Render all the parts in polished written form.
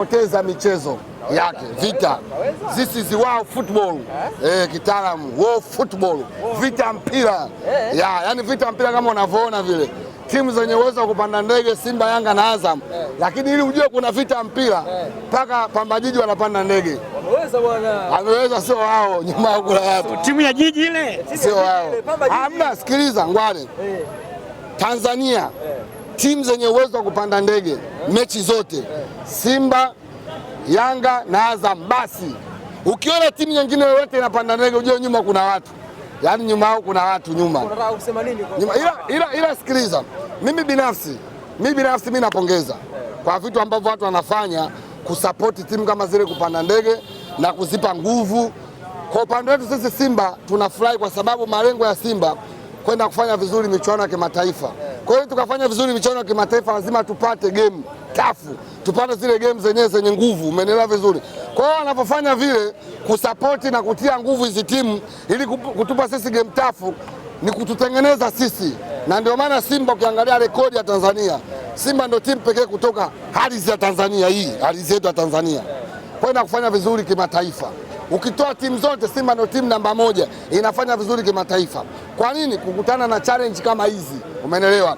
Poteza michezo yake vita. This is war football. Kitaalamu war football. Vita mpira. Yani vita mpira kama unavyoona vile. Timu zenye uwezo wa kupanda ndege Simba, Yanga na Azam. Lakini ili ujue kuna vita mpira mpaka Pamba Jiji wanapanda ndege. Wameweza bwana. Ameweza, sio wao, nyuma huko la watu. Timu ya jiji ile sio wao. Hamna, sikiliza ngwale. Tanzania timu zenye uwezo wa kupanda ndege mechi zote Simba, Yanga na Azam. Basi ukiona timu nyingine yoyote inapanda ndege ujue nyuma kuna watu, yaani nyuma hao kuna watu nyuma. Unataka kusema nini kwa nyuma? Ila sikiliza, mimi binafsi mimi napongeza kwa vitu ambavyo watu wanafanya kusapoti timu kama zile kupanda ndege na kuzipa nguvu. Kwa upande wetu sisi Simba tunafurahi kwa sababu malengo ya Simba kwenda kufanya vizuri michuano ya kimataifa. Kwa hiyo tukafanya vizuri michuano ya kimataifa lazima tupate game tafu, tupate zile game zenye nguvu, umeelewa vizuri. Kwa hiyo wanapofanya vile kusapoti na kutia nguvu hizi timu ili kutupa sisi game tafu ni kututengeneza sisi, na ndio maana Simba ukiangalia rekodi ya Tanzania, Simba ndio timu pekee kutoka ardhi ya Tanzania, hii ardhi yetu ya Tanzania, kwenda kufanya vizuri kimataifa. Ukitoa timu zote Simba ndio timu namba moja inafanya vizuri kimataifa. Kwa nini? Kukutana na challenge kama hizi, umeelewa?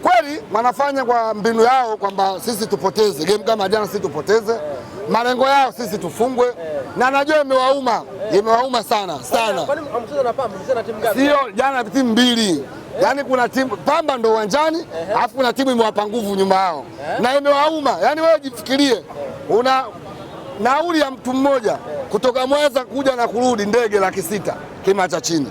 Kweli wanafanya kwa mbinu yao kwamba sisi tupoteze game kama jana, sisi tupoteze malengo yao, sisi tufungwe, na najua imewauma sana. Kwani mchezo na Pamba, mchezo na timu gani? Sio jana, timu mbili. Yaani kuna timu Pamba ndo uwanjani, alafu kuna timu imewapa nguvu nyuma yao na imewauma. Yaani wewe jifikirie, una nauli ya mtu mmoja kutoka Mwanza kuja na kurudi ndege $600 kima cha chini,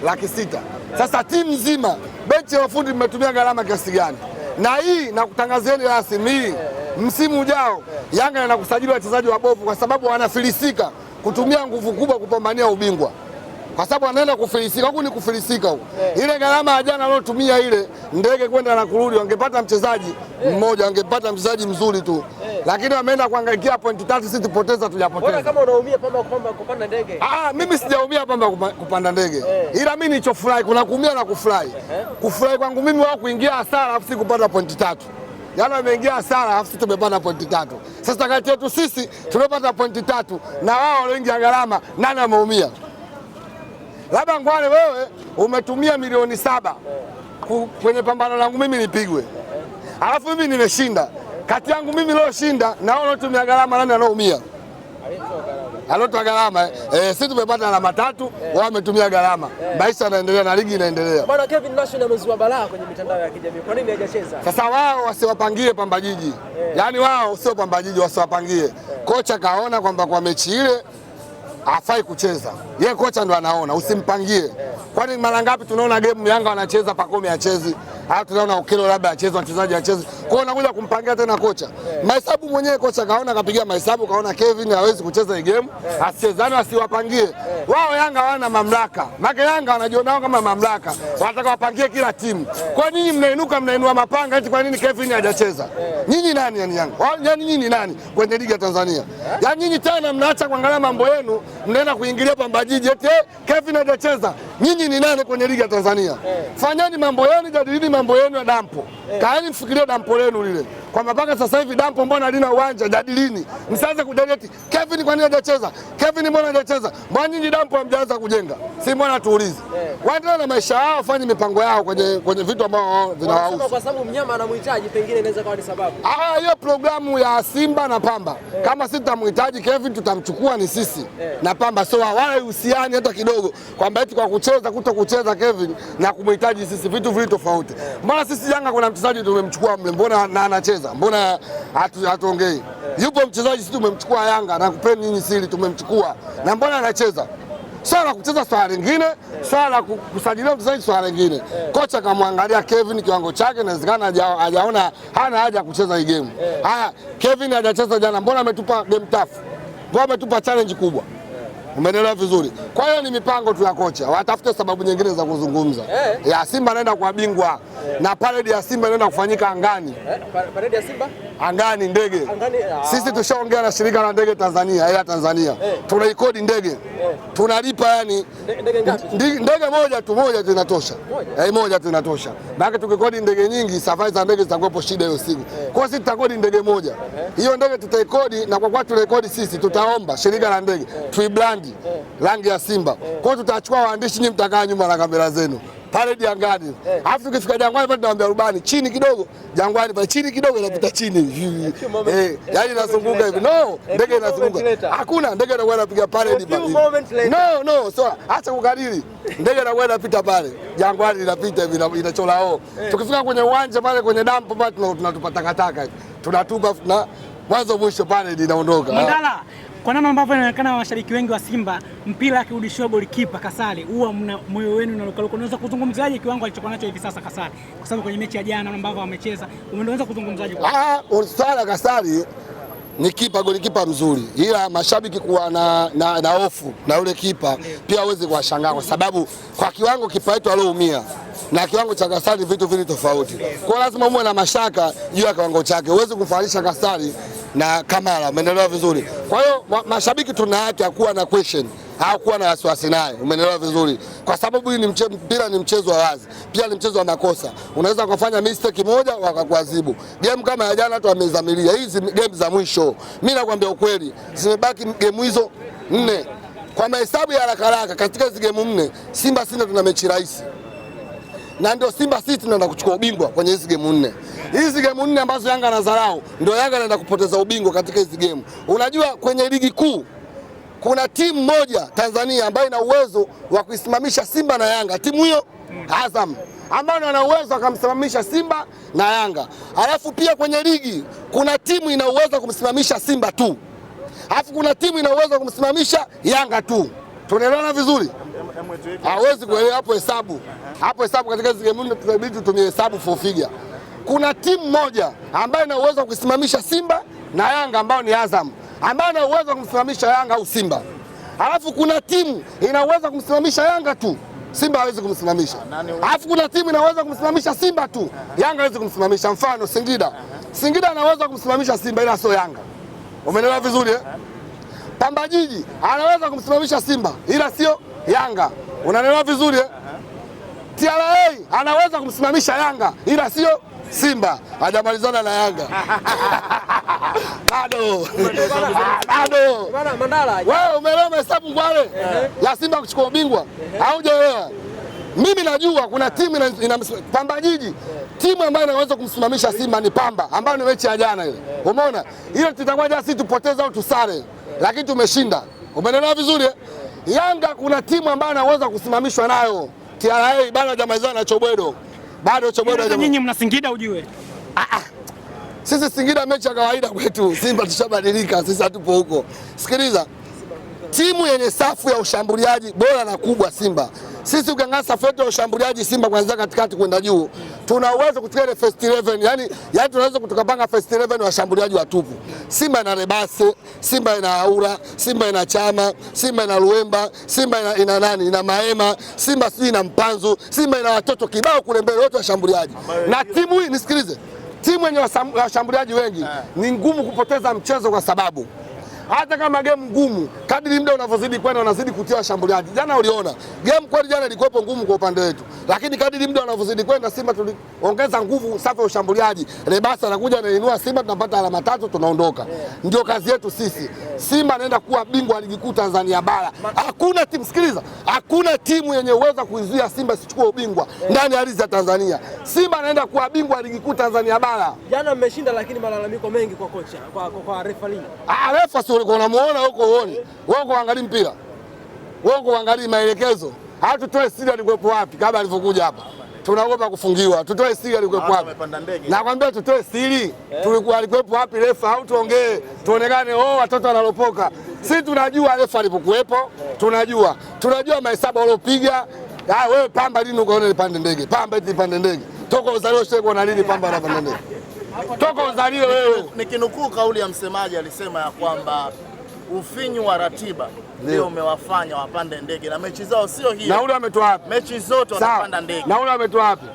$600. Sasa timu nzima benchi ya wafundi mmetumia gharama kiasi gani? Na hii na kutangazieni rasmi, msimu ujao Yanga inakusajili wachezaji wabovu kwa sababu wanafilisika kutumia nguvu kubwa kupambania ubingwa, kwa sababu wanaenda kufilisika. Huku ni kufilisika huku. Ile gharama ya jana alotumia ile ndege kwenda na kurudi, wangepata mchezaji mmoja, wangepata mchezaji mzuri tu, lakini wameenda kuangaikia pointi 3, sisi tupoteza tujapoteza. Mbona kama unaumia Pamba kupanda ndege? Mimi sijaumia Pamba kupanda ndege. Ila mimi nilichofurahi kuna kuumia na kufurahi. Kufurahi kwangu mimi wao kuingia hasara afu kupata pointi 3. Jana wameingia hasara afu tumepata pointi 3. Sasa kati yetu sisi tumepata pointi 3 na wao walioingia gharama, nani ameumia? Labda ngwale wewe umetumia milioni 7 kwenye pambano langu mimi nipigwe. Alafu mimi nimeshinda. Kati yangu mimi leo shinda na wao wanatumia gharama, nani anaumia? Alitoa gharama. Sisi tumepata alama 3, wao wametumia gharama. Maisha yanaendelea na ligi inaendelea. Bwana Kevin National amezua balaa kwenye mitandao ya kijamii. Kwa nini hajacheza? Sasa wao wasiwapangie Pamba Jiji. Yaani wao sio Pamba Jiji, wasiwapangie. Kocha kaona kwamba kwa mechi ile hafai kucheza. Yeye kocha ndo anaona, usimpangie. Kwani mara ngapi tunaona game Yanga wanacheza Pacome achezi, au tunaona Okelo labda acheze, wachezaji acheze. Kwa hiyo unakuja kumpangia tena kocha. Mahesabu mwenyewe kocha kaona, kapiga mahesabu kaona Kevin hawezi kucheza hii game, asichezane, asiwapangie. Wao Yanga hawana mamlaka. Maana Yanga wanajiona kama mamlaka. Wanataka wapangie kila timu. Kwa nini mnainua mapanga eti kwa nini Kevin hajacheza? Nyinyi nani yani Yanga? Yaani nyinyi nani kwenye ligi ya Tanzania? Yaani nyinyi tena mnaacha kuangalia mambo yenu, mnaenda kuingilia Pamba Jiji eti Kevin hajacheza. Nyinyi ni nani kwenye ligi ya Tanzania? Fanyeni mambo yenu, jadilini mambo yenu ya dampo. Kaeni mfikirie dampo lenu lile. Kwa mpaka sasa hivi dampo mbona halina uwanja, jadilini. Msianze kujadili Kevin kwa nini hajacheza? Kevin mbona hajacheza? Mbona nyinyi dampo hamjaanza kujenga? Si mbona tuulize. Waendelee na maisha yao, wafanye mipango yao kwenye vitu ambavyo vinawahusu. Kwa sababu mnyama anamhitaji, pengine inaweza kuwa ni sababu. Hiyo programu ya Simba na Pamba. Kama sisi tutamhitaji Kevin tutamchukua ni sisi. Na Pamba sio wala uhusiani hata kidogo. Kwamba eti kwa kucheza kutokucheza Kevin na kumhitaji sisi vitu vile tofauti. Mbona sisi Yanga kuna mchezaji tumemchukua mle, mbona na anacheza? Mbona hatuongei? Yupo mchezaji sisi tumemchukua Yanga na kupeni nyinyi siri tumemchukua. Na mbona anacheza? Swala la kucheza swala lingine, swala la kusajiliwa mchezaji swala lingine. Kocha kamwangalia Kevin kiwango chake, inawezekana hajaona hana haja ya kucheza hii game. Haya, Kevin hajacheza jana, mbona ametupa game tough? Mbona ametupa challenge kubwa? Umeelewa vizuri. Kwa hiyo ni mipango tu ya kocha. Watafute sababu nyingine za kuzungumza. Ya Simba anaenda kwa bingwa na parade ya Simba inaenda kufanyika angani. Parade ya Simba? Angani ndege. Sisi tushaongea na shirika la ndege Tanzania, Air Tanzania. Tunaikodi ndege. Tunalipa yani ndege ngapi? Ndege moja tu inatosha. Moja tu inatosha. Maana tukikodi ndege nyingi safari za ndege zitakuwepo shida hiyo siku. Kwa sisi tutakodi ndege moja. Hiyo ndege tutaikodi, na kwa kuwa turekodi sisi, tutaomba shirika la ndege tuibrandi rangi ya Simba. Kwa hiyo tutachukua waandishi, nyinyi mtakaa nyuma na kamera zenu pale Jangwani. Alafu tukifika Jangwani pale tunaambia rubani chini kidogo, Jangwani pale chini kidogo inapita chini. Yaani inazunguka hivi. No, ndege inazunguka. Hakuna ndege inakuwa inapiga parade pale. No, so acha kukariri. Ndege inakuwa inapita pale. Jangwani inapita hivi inachola Tukifika kwenye uwanja pale kwenye dampo pale tunatupa takataka. Tunatupa na mwanzo mwisho pale inaondoka. Mandala, kwa namna ambavyo inaonekana mashabiki wengi wa Simba mpira akirudishiwa golikipa Kasali, huwa moyo wenu unarukaruka. Unaweza kuzungumzaje kiwango alichokuwa nacho hivi sasa Kasali? Kwa sababu kwenye mechi ya jana ambavyo wamecheza, unaweza kuzungumzaje kwa? Swala Kasali ni golikipa mzuri, ila mashabiki kuwa na hofu na yule kipa pia hawezi kuwashangaa, kwa sababu kwa kiwango kipa wetu alioumia na kiwango cha Kasali vitu vili tofauti. Kwa lazima muwe na mashaka juu ya kiwango chake. Huwezi kumfananisha Kasali na Kamara, umeelewa vizuri? Kwa hiyo mashabiki tuna haki ya kuwa na question au kuwa na wasiwasi naye, umeelewa vizuri? Kwa sababu hii mpira ni mchezo wa wazi, pia ni mchezo wa makosa. Unaweza kufanya mistake moja wakakuadhibu. Game kama ya jana watu wamezamilia. Hizi game za mwisho, mimi nakwambia ukweli, zimebaki game hizo 4. Kwa mahesabu ya haraka katika hizo game 4, Simba sina tuna mechi rahisi. Na ndio Simba sisi tunaenda kuchukua ubingwa kwenye hizi game 4. Hizi game 4 ambazo Yanga anadharau, ndio Yanga anaenda kupoteza ubingwa katika hizi game. Unajua kwenye ligi kuu kuna timu moja Tanzania ambayo ina uwezo wa kuisimamisha Simba na Yanga. Timu hiyo Azam, ambayo ina uwezo akamsimamisha Simba na Yanga. Alafu pia kwenye ligi kuna timu ina uwezo kumsimamisha Simba tu. Alafu kuna timu ina uwezo kumsimamisha Yanga tu. Tunaelewana vizuri? Hawezi kuelewa hapo hesabu. Hapo hesabu katika hizo game tunabidi tutumie hesabu for figure. Kuna timu moja ambayo ina uwezo kusimamisha Simba na Yanga ambao ni Azam, ambayo ina uwezo kumsimamisha Yanga au Simba. Alafu kuna timu ina uwezo kumsimamisha Yanga tu, Simba hawezi kumsimamisha. Alafu kuna timu ina uwezo kumsimamisha Simba tu, Yanga hawezi kumsimamisha. Mfano Singida anaweza kumsimamisha Simba ila sio Yanga. Umeelewa vizuri eh? Pamba Jiji anaweza kumsimamisha Simba ila sio Yanga. Unaelewa vizuri eh? TRA anaweza kumsimamisha Yanga ila sio Simba. Hajamalizana na Yanga. Bado. Mandala. Wewe umeelewa hesabu ngwale ya Simba kuchukua ubingwa? Haujaelewa. Mimi najua kuna timu ina Pamba Jiji. Timu ambayo inaweza kumsimamisha Simba ni Pamba, ambayo ni mechi ya jana ile. Umeona? Hiyo tutakuja sisi tupoteze au tusare, lakini tumeshinda. Umeelewa vizuri eh? Yanga kuna timu ambayo inaweza kusimamishwa nayo. TRA bado hajamalizana na Chobwedo. Bado Chobwedo nyinyi mna Singida ujue. Sisi Singida mechi ya kawaida kwetu. Simba tushabadilika, sisi hatupo huko. Sikiliza. Timu yenye safu ya ushambuliaji bora na kubwa Simba. Sisi ukiangalia safu yetu ya ushambuliaji Simba kuanzia katikati kwenda juu, tuna uwezo kuchukua ile first 11, yani tunaweza kutukapanga first 11 wa washambuliaji watupu. Simba ina Rebase, Simba ina Aura, Simba ina Chama, Simba ina Luemba, Simba ina nani? Ina Maema, Simba si ina Mpanzu, Simba ina watoto kibao kule mbele wote washambuliaji. Na timu hii nisikilize, timu yenye washambuliaji wengi ni ngumu kupoteza mchezo, kwa sababu hata kama game ngumu, kadri muda unavyozidi kwenda unazidi kutia washambuliaji. Jana uliona game kweli, jana ilikuwa ngumu kwa upande wetu, lakini kadri muda unavyozidi kwenda Simba tuliongeza nguvu safu ya ushambuliaji. Rebasa anakuja anainua Simba, tunapata alama 3 tunaondoka. Ndio kazi yetu sisi. Simba anaenda kuwa bingwa wa ligi kuu Tanzania bara. Hakuna timu, sikiliza, hakuna timu yenye uwezo kuizuia Simba sichukue ubingwa ndani ya ardhi ya Tanzania. Simba anaenda kuwa bingwa wa ligi kuu Tanzania bara. Jana mmeshinda, lakini malalamiko mengi kwa kocha, kwa refa. Refa sio unamuona huko uone. Wewe kuangalia mpira. Wewe kuangalia maelekezo. Hata tutoe siri alikuwepo wapi kabla alivyokuja hapa. Tunaogopa kufungiwa. Tutoe siri alikuwepo wapi? Nakwambia tutoe siri. Tulikuwa alikuwepo wapi refa, au tuongee. Tuonekane watoto wanalopoka. Sisi tunajua refa alipokuwepo, tunajua. Tunajua mahesabu waliopiga. Wewe Pamba lini ukaona ipande ndege? Pamba eti ipande ndege. Toka uzalio sheko na lini Pamba anapanda ndege? Toka uzalio wewe. Nikinukuu kauli ya msemaji alisema ya kwamba ufinyu wa ratiba ndio umewafanya wapande ndege, na mechi zao sio hiyo. Na ule ametoa wapi? Mechi zote wanapanda ndege. Na ule ametoa wapi?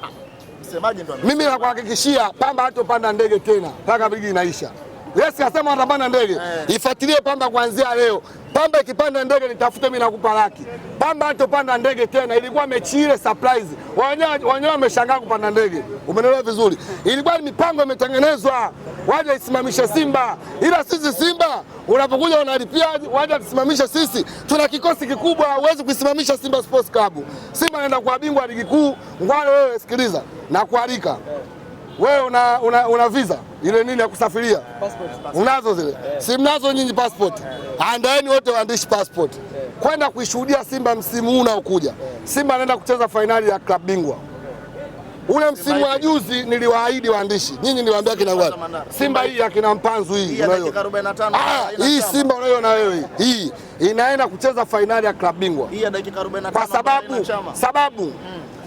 Msemaji ndo mimi nakuhakikishia Pamba hatopanda ndege tena mpaka ligi inaisha. Yes, kasema watapanda ndege. Ifuatilie Pamba kuanzia leo. Pamba ikipanda ndege nitafute mimi nakupa laki. Pamba hatopanda ndege tena. Ilikuwa mechi ile surprise. Wenyewe wameshangaa kupanda ndege. Umeelewa vizuri? Ilikuwa ni mipango imetengenezwa. Waje isimamishe Simba. Ila sisi Simba unapokuja unalipia waje tusimamishe sisi. Tuna kikosi kikubwa, huwezi kuisimamisha Simba Sports Club. Simba anaenda kwa bingwa ligi kuu. Ngwale wewe sikiliza na kualika. Wewe una visa ile nini ya kusafiria? Passport. Unazo zile? Si mnazo nyinyi passport? Andaeni wote waandishi passport. Kwenda kuishuhudia Simba msimu huu unaokuja. Simba anaenda kucheza fainali ya klabu bingwa. Ule msimu wa juzi niliwaahidi waandishi. Nyinyi niliwaambia kina ngwani. Simba hii ya kina Mpanzu hii. Hii dakika 45. Hii Simba unaiona wewe hii inaenda kucheza fainali ya klabu bingwa. Hii dakika 45. Kwa sababu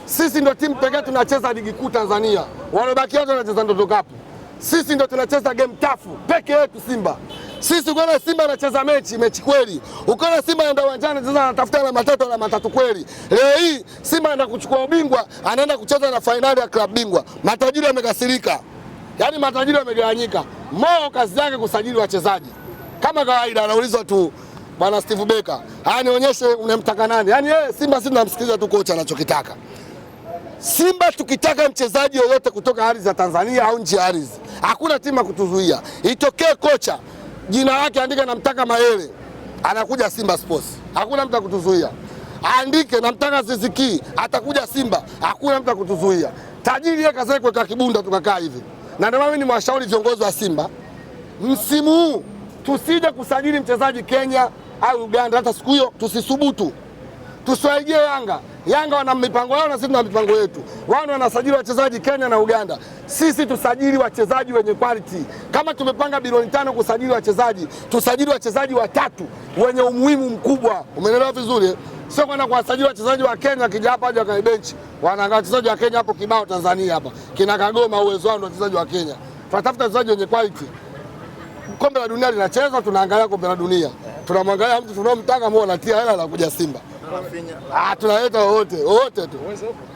sisi ndio timu pekee tunacheza ligi kuu Tanzania. Walobaki wote wanacheza Ndoto Cup. Sisi ndio tunacheza game tafu peke yetu Simba. Sisi ukiona Simba anacheza mechi kweli. Ukiona Simba anaenda uwanjani sasa anatafuta alama tatu kweli. Leo hii Simba anaenda kuchukua ubingwa, anaenda kucheza na fainali ya klabu bingwa. Matajiri wamekasirika. Yaani matajiri wamegawanyika. Mo kazi yake kusajili wachezaji. Kama kawaida anaulizwa tu Bwana Steve Becker, nionyeshe unemtaka nani? Yaani yeye Simba sisi tunamsikiliza tu kocha anachokitaka. Simba tukitaka mchezaji yoyote kutoka ardhi za Tanzania au nje ya ardhi, hakuna timu kutuzuia. Itokee kocha jina lake andika namtaka Mayele, anakuja Simba Sports, hakuna mtu akutuzuia. Andike namtaka Ziziki, atakuja Simba, hakuna mtu akutuzuia. Tajiri yeye kaza kuweka kibunda tukakaa hivi. Na ndio mimi nimewashauri viongozi wa Simba msimu huu tusije kusajili mchezaji Kenya au Uganda, hata siku hiyo tusisubutu. Tusiwaigie Yanga wana mipango yao na sisi tuna mipango yetu. Wao wanasajili wachezaji Kenya na Uganda. Sisi tusajili wachezaji wenye quality. Kama tumepanga bilioni 5 kusajili wachezaji, tusajili wachezaji watatu wenye umuhimu mkubwa. Umeelewa vizuri? Sio kwenda kuwasajili wachezaji wa Kenya kija hapa aje kwa benchi. Wanaangalia wachezaji wa Kenya hapo kibao Tanzania hapa. Kina Kagoma uwezo wao ndio wachezaji wa Kenya. Tunatafuta wachezaji wenye quality. Kombe la dunia linacheza, tunaangalia kombe la dunia. Tunamwangalia mtu tunaomtaka mbona anatia hela na kuja Simba. Tunaleta wote tu.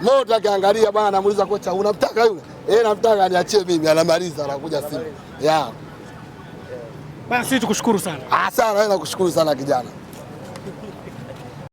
Moto akiangalia bwana anamuuliza kocha unamtaka yule? Namtaka niachie mimi, anamaliza anakuja Simba. Basi tukushukuru sana. Sana, nakushukuru sana kijana.